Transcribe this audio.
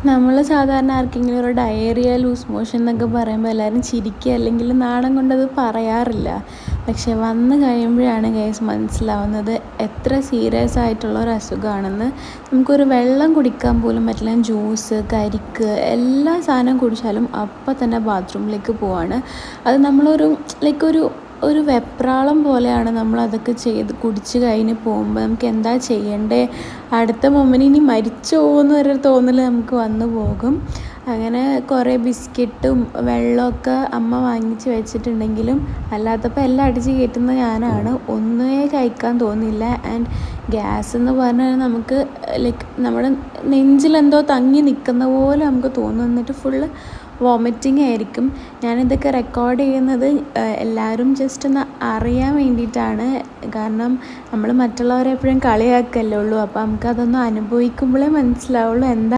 നമ്മൾ സാധാരണ ആർക്കെങ്കിലും ഒരു ഡയറിയ, ലൂസ് മോഷൻ എന്നൊക്കെ പറയുമ്പോൾ എല്ലാവരും ചിരിക്കുക അല്ലെങ്കിൽ നാണം കൊണ്ടത് പറയാറില്ല. പക്ഷെ വന്ന് കഴിയുമ്പോഴാണ് ഗൈസ് മനസ്സിലാവുന്നത് എത്ര സീരിയസ് ആയിട്ടുള്ള ഒരു അസുഖമാണെന്ന്. നമുക്കൊരു വെള്ളം കുടിക്കാൻ പോലും പറ്റില്ല. ജ്യൂസ്, കരിക്ക് എല്ലാ സാധനം കുടിച്ചാലും അപ്പം തന്നെ ബാത്റൂമിലേക്ക് പോവാണ്. അത് നമ്മളൊരു ഒരു വെപ്രാളം പോലെയാണ് നമ്മളതൊക്കെ കുടിച്ച് കഴിഞ്ഞ് പോകുമ്പോൾ നമുക്ക് എന്താ ചെയ്യണ്ടേ, അടുത്ത മൊമെൻ്റ് ഇനി മരിച്ചു പോകുന്ന ഒരു തോന്നൽ നമുക്ക് വന്നു പോകും. അങ്ങനെ കുറേ ബിസ്ക്കറ്റും വെള്ളമൊക്കെ അമ്മ വാങ്ങിച്ച് വെച്ചിട്ടുണ്ടെങ്കിലും അല്ലാത്തപ്പോൾ എല്ലാം അടിച്ച് കയറ്റുന്ന ഞാനാണ്. ഒന്നേ കഴിക്കാൻ തോന്നില്ല. ആൻഡ് ഗ്യാസ് എന്ന് പറഞ്ഞാൽ നമുക്ക് നമ്മുടെ നെഞ്ചിലെന്തോ തങ്ങി നിൽക്കുന്ന പോലെ നമുക്ക് തോന്നും. എന്നിട്ട് ഫുള്ള് വോമിറ്റിംഗ് ആയിരിക്കും. ഞാനിതൊക്കെ റെക്കോർഡ് ചെയ്യുന്നത് എല്ലാവരും ജസ്റ്റ് ഒന്ന് അറിയാൻ വേണ്ടിയിട്ടാണ്. കാരണം നമ്മൾ മറ്റുള്ളവരെ എപ്പോഴും കളിയാക്കല്ലേ ഉള്ളൂ. അപ്പോൾ നമുക്കതൊന്ന് അനുഭവിക്കുമ്പോഴേ മനസ്സിലാവുള്ളൂ എന്താ